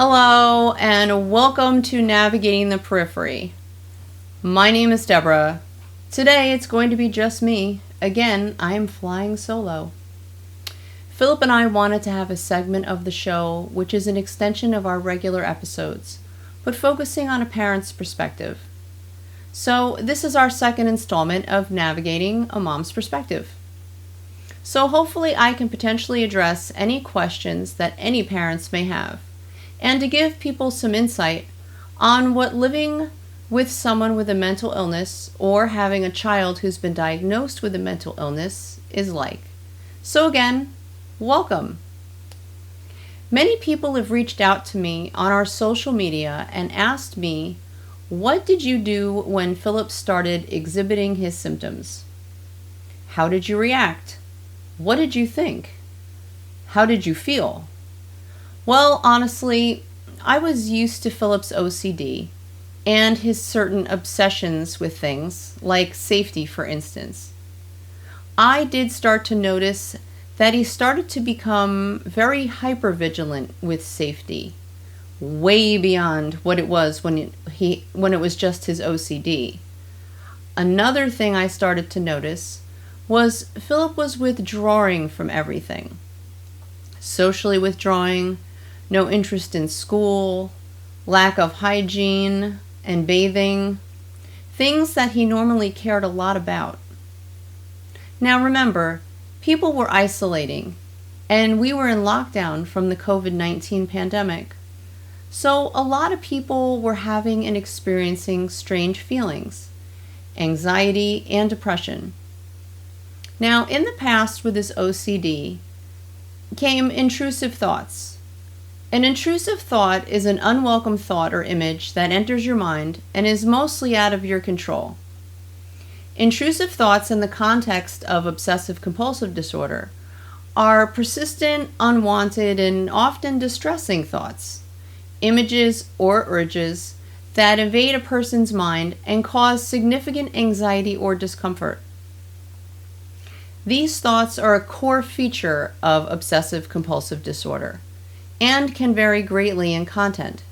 Hello, and welcome to Navigating the Periphery. My name is Deborah. Today it's going to be just me. Again, I am flying solo. Philip and I wanted to have a segment of the show which is an extension of our regular episodes, but focusing on a parent's perspective. So this is our second installment of Navigating a Mom's Perspective. So hopefully I can potentially address any questions that any parents may have, and to give people some insight on what living with someone with a mental illness or having a child who's been diagnosed with a mental illness is like. So again, welcome. Many people have reached out to me on our social media and asked me, what did you do when Philip started exhibiting his symptoms? How did you react? What did you think? How did you feel? Well, honestly, I was used to Philip's OCD and his certain obsessions with things, like safety, for instance. I did start to notice that he started to become very hypervigilant with safety, way beyond what it was when it was just his OCD. Another thing I started to notice was Philip was withdrawing from everything. Socially withdrawing, no interest in school, lack of hygiene and bathing, things that he normally cared a lot about. Now remember, people were isolating, and we were in lockdown from the COVID-19 pandemic. So a lot of people were having and experiencing strange feelings, anxiety and depression. Now, in the past with his OCD came intrusive thoughts. An intrusive thought is an unwelcome thought or image that enters your mind and is mostly out of your control. Intrusive thoughts in the context of obsessive-compulsive disorder are persistent, unwanted, and often distressing thoughts, images, or urges that invade a person's mind and cause significant anxiety or discomfort. These thoughts are a core feature of obsessive-compulsive disorder and can vary greatly in content,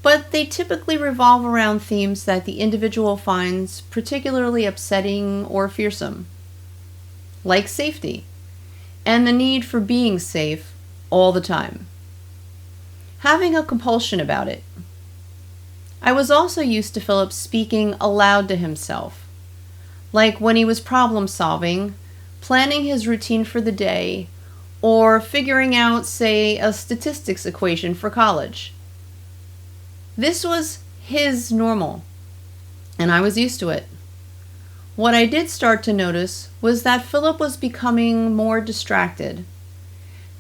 but they typically revolve around themes that the individual finds particularly upsetting or fearsome, like safety and the need for being safe all the time, having a compulsion about it. I was also used to Philip speaking aloud to himself, like when he was problem solving, planning his routine for the day, or figuring out, say, a statistics equation for college. This was his normal, and I was used to it. What I did start to notice was that Philip was becoming more distracted,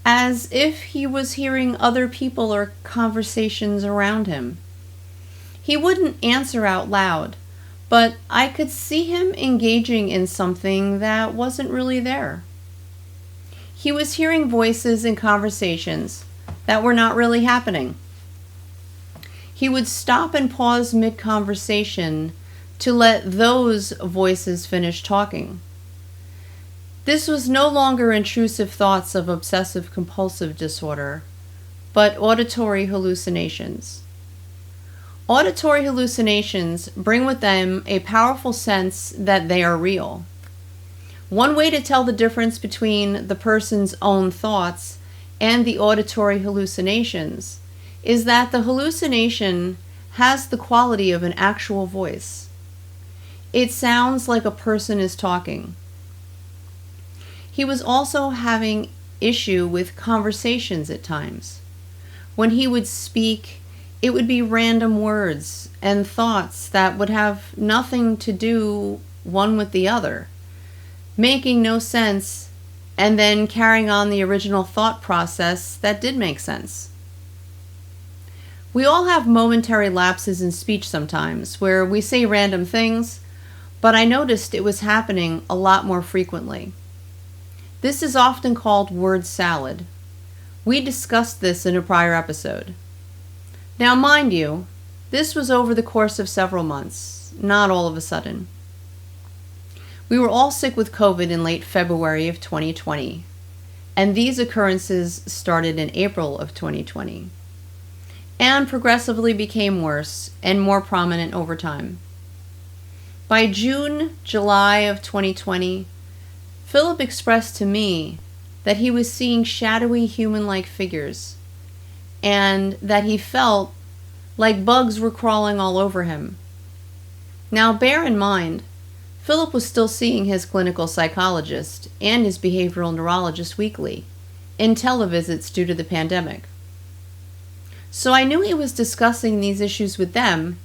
as if he was hearing other people or conversations around him. He wouldn't answer out loud, but I could see him engaging in something that wasn't really there. He was hearing voices in conversations that were not really happening. He would stop and pause mid-conversation to let those voices finish talking. This was no longer intrusive thoughts of obsessive-compulsive disorder, but auditory hallucinations. Auditory hallucinations bring with them a powerful sense that they are real. One way to tell the difference between the person's own thoughts and the auditory hallucinations is that the hallucination has the quality of an actual voice. It sounds like a person is talking. He was also having issue with conversations at times. When he would speak, it would be random words and thoughts that would have nothing to do one with the other, making no sense, and then carrying on the original thought process that did make sense. We all have momentary lapses in speech sometimes, where we say random things, but I noticed it was happening a lot more frequently. This is often called word salad. We discussed this in a prior episode. Now, mind you, this was over the course of several months, not all of a sudden. We were all sick with COVID in late February of 2020, and these occurrences started in April of 2020. and progressively became worse and more prominent over time. By June, July of 2020, Philip expressed to me that he was seeing shadowy human-like figures and that he felt like bugs were crawling all over him. Now, bear in mind, Philip was still seeing his clinical psychologist and his behavioral neurologist weekly, in televisits due to the pandemic. So I knew he was discussing these issues with them,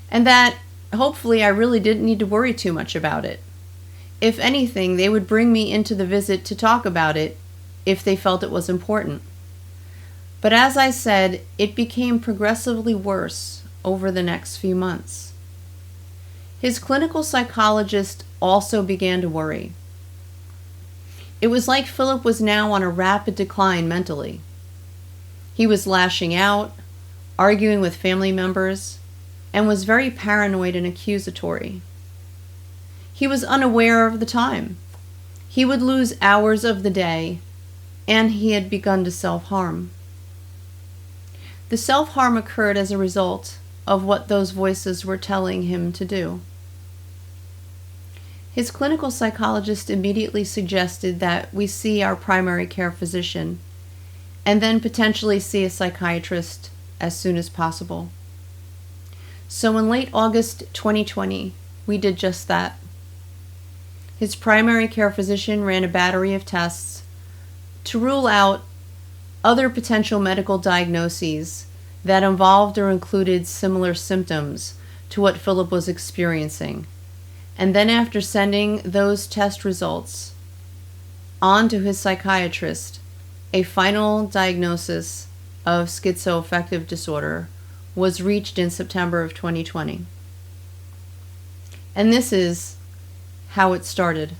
and that hopefully I really didn't need to worry too much about it. If anything, they would bring me into the visit to talk about it if they felt it was important. But as I said, it became progressively worse over the next few months. His clinical psychologist also began to worry. It was like Philip was now on a rapid decline mentally. He was lashing out, arguing with family members, and was very paranoid and accusatory. He was unaware of the time. He would lose hours of the day, and he had begun to self-harm. The self-harm occurred as a result of what those voices were telling him to do. His clinical psychologist immediately suggested that we see our primary care physician and then potentially see a psychiatrist as soon as possible. So in late August 2020, we did just that. His primary care physician ran a battery of tests to rule out other potential medical diagnoses that involved or included similar symptoms to what Philip was experiencing. And then after sending those test results on to his psychiatrist, a final diagnosis of schizoaffective disorder was reached in September of 2020. And this is how it started.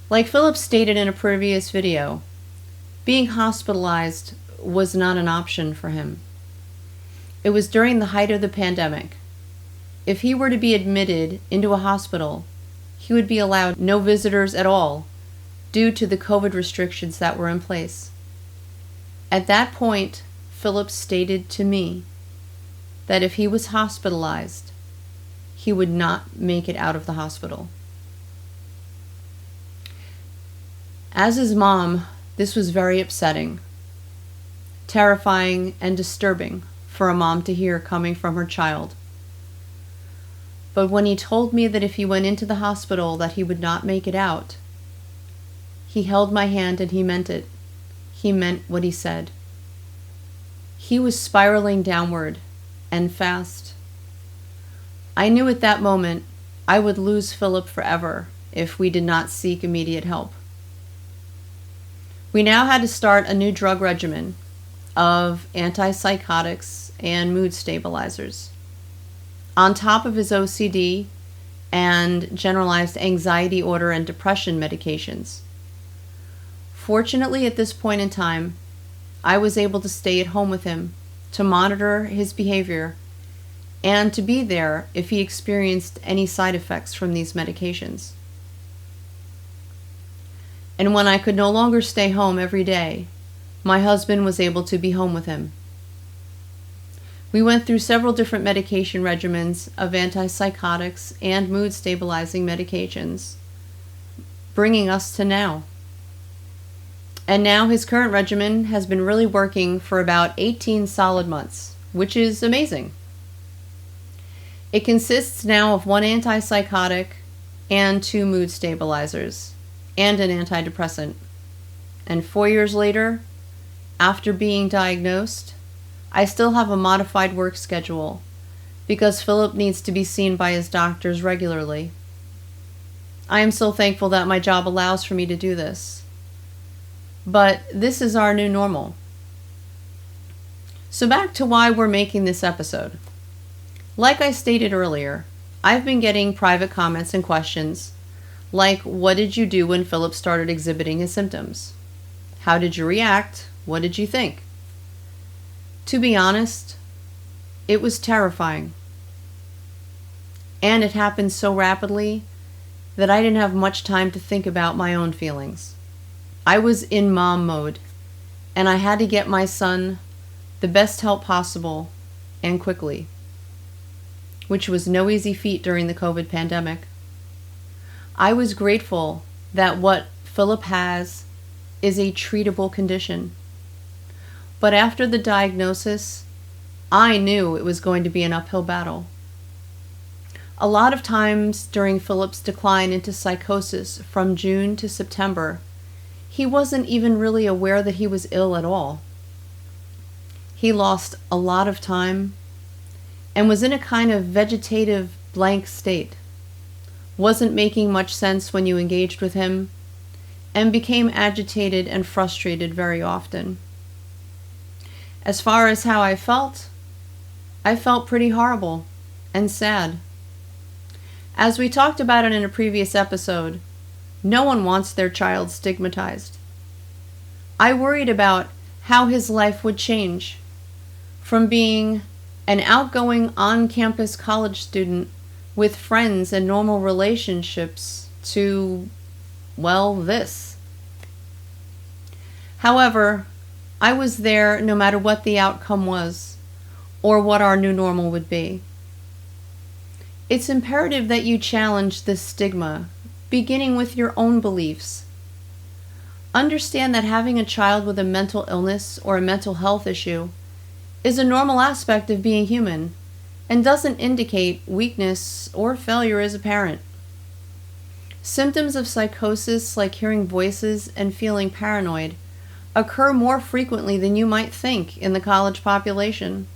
Like Philip stated in a previous video, being hospitalized was not an option for him. It was during the height of the pandemic. If he were to be admitted into a hospital, he would be allowed no visitors at all due to the COVID restrictions that were in place. At that point, Philip stated to me that if he was hospitalized, he would not make it out of the hospital. As his mom, this was very upsetting, terrifying, and disturbing for a mom to hear coming from her child. But when he told me that if he went into the hospital that he would not make it out, he held my hand and he meant it. He meant what he said. He was spiraling downward and fast. I knew at that moment I would lose Philip forever if we did not seek immediate help. We now had to start a new drug regimen of antipsychotics and mood stabilizers, on top of his OCD and generalized anxiety disorder and depression medications. Fortunately, at this point in time, I was able to stay at home with him to monitor his behavior and to be there if he experienced any side effects from these medications. And when I could no longer stay home every day, my husband was able to be home with him. We went through several different medication regimens of antipsychotics and mood stabilizing medications, bringing us to now. And now his current regimen has been really working for about 18 solid months, which is amazing. It consists now of 1 antipsychotic and 2 mood stabilizers and an antidepressant. And 4 years later, after being diagnosed, I still have a modified work schedule because Philip needs to be seen by his doctors regularly. I am so thankful that my job allows for me to do this. But this is our new normal. So back to why we're making this episode. Like I stated earlier, I've been getting private comments and questions like, what did you do when Philip started exhibiting his symptoms? How did you react? What did you think? To be honest, it was terrifying. And it happened so rapidly that I didn't have much time to think about my own feelings. I was in mom mode, and I had to get my son the best help possible and quickly, which was no easy feat during the COVID pandemic. I was grateful that what Philip has is a treatable condition. But after the diagnosis, I knew it was going to be an uphill battle. A lot of times during Philip's decline into psychosis from June to September, he wasn't even really aware that he was ill at all. He lost a lot of time and was in a kind of vegetative blank state, wasn't making much sense when you engaged with him, and became agitated and frustrated very often. As far as how I felt pretty horrible and sad. As we talked about it in a previous episode, no one wants their child stigmatized. I worried about how his life would change from being an outgoing on-campus college student with friends and normal relationships to, well, this. However, I was there no matter what the outcome was or what our new normal would be. It's imperative that you challenge this stigma, beginning with your own beliefs. Understand that having a child with a mental illness or a mental health issue is a normal aspect of being human and doesn't indicate weakness or failure as a parent. Symptoms of psychosis, like hearing voices and feeling paranoid, occur more frequently than you might think in the college population.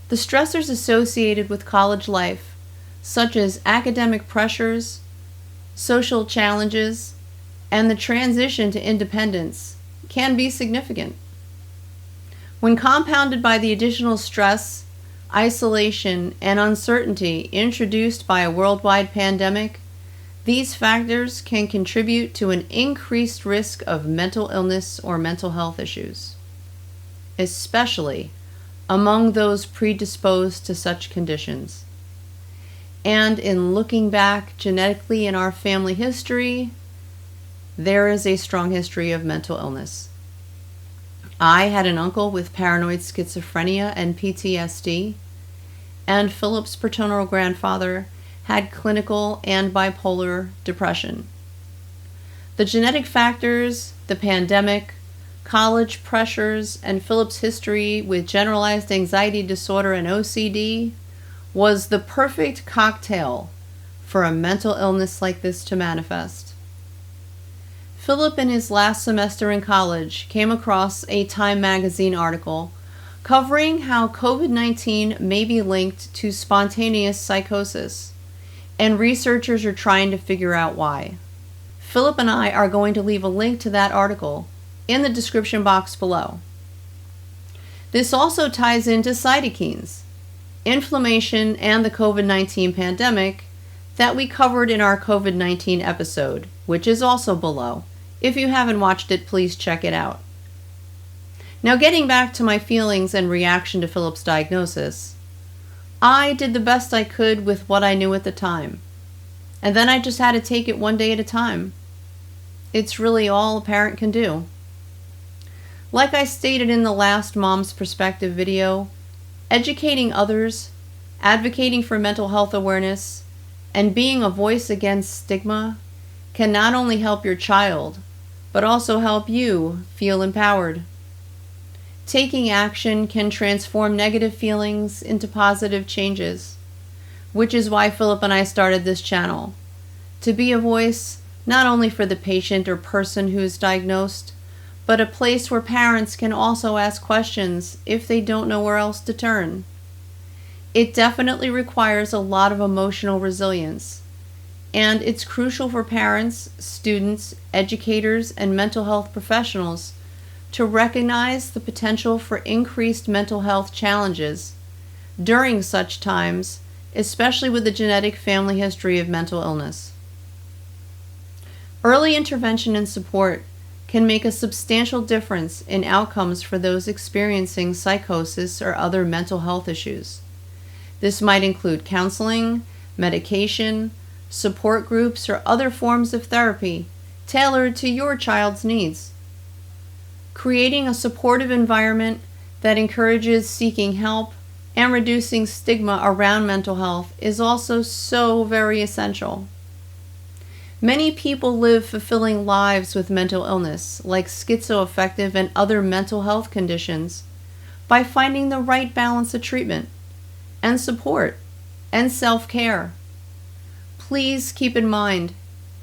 The stressors associated with college life, such as academic pressures, social challenges, and the transition to independence, can be significant. When compounded by the additional stress, isolation, and uncertainty introduced by a worldwide pandemic, these factors can contribute to an increased risk of mental illness or mental health issues, especially among those predisposed to such conditions. And in looking back genetically in our family history, there is a strong history of mental illness. I had an uncle with paranoid schizophrenia and PTSD, and Philip's paternal grandfather had clinical and bipolar depression. The genetic factors, the pandemic, college pressures, and Philip's history with generalized anxiety disorder and OCD was the perfect cocktail for a mental illness like this to manifest. Philip, in his last semester in college, came across a Time magazine article covering how COVID-19 may be linked to spontaneous psychosis, and researchers are trying to figure out why. Philip and I are going to leave a link to that article in the description box below. This also ties into cytokines, inflammation, and the COVID-19 pandemic that we covered in our COVID-19 episode, which is also below. If you haven't watched it, please check it out. Now, getting back to my feelings and reaction to Philip's diagnosis, I did the best I could with what I knew at the time, and then I just had to take it one day at a time. It's really all a parent can do. Like I stated in the last Mom's Perspective video, educating others, advocating for mental health awareness, and being a voice against stigma can not only help your child, but also help you feel empowered. Taking action can transform negative feelings into positive changes, which is why Philip and I started this channel, to be a voice not only for the patient or person who is diagnosed, but a place where parents can also ask questions if they don't know where else to turn. It definitely requires a lot of emotional resilience, and it's crucial for parents, students, educators, and mental health professionals to recognize the potential for increased mental health challenges during such times, especially with the genetic family history of mental illness. Early intervention and support can make a substantial difference in outcomes for those experiencing psychosis or other mental health issues. This might include counseling, medication, support groups, or other forms of therapy tailored to your child's needs. Creating a supportive environment that encourages seeking help and reducing stigma around mental health is also so very essential. Many people live fulfilling lives with mental illness, like schizoaffective and other mental health conditions, by finding the right balance of treatment and support and self-care. Please keep in mind,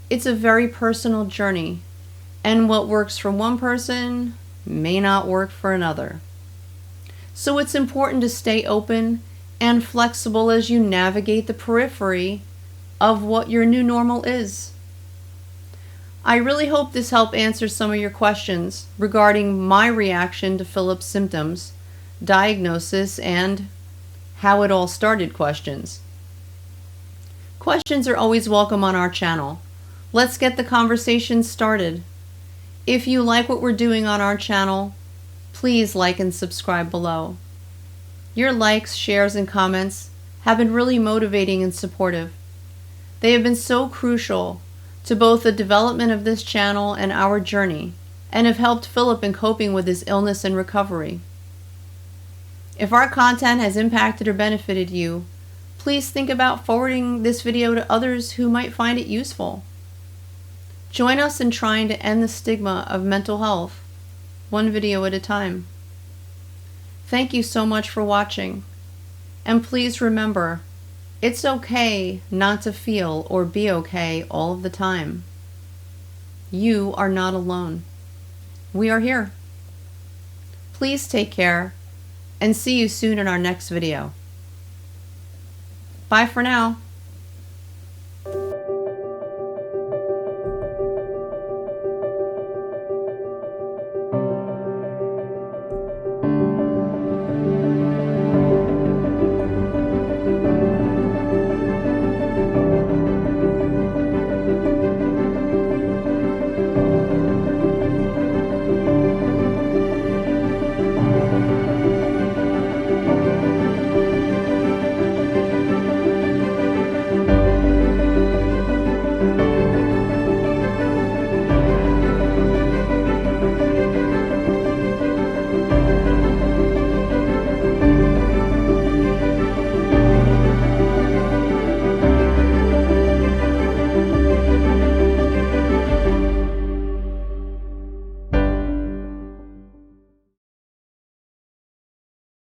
it's a very personal journey, and what works for one person may not work for another. So it's important to stay open and flexible as you navigate the periphery of what your new normal is. I really hope this helped answer some of your questions regarding my reaction to Philip's symptoms, diagnosis, and how it all started questions. Questions are always welcome on our channel. Let's get the conversation started. If you like what we're doing on our channel, please like and subscribe below. Your likes, shares, and comments have been really motivating and supportive. They have been so crucial to both the development of this channel and our journey, and have helped Philip in coping with his illness and recovery. If our content has impacted or benefited you, please think about forwarding this video to others who might find it useful. Join us in trying to end the stigma of mental health, one video at a time. Thank you so much for watching, and please remember, it's okay not to feel or be okay all of the time. You are not alone. We are here. Please take care, and see you soon in our next video. Bye for now.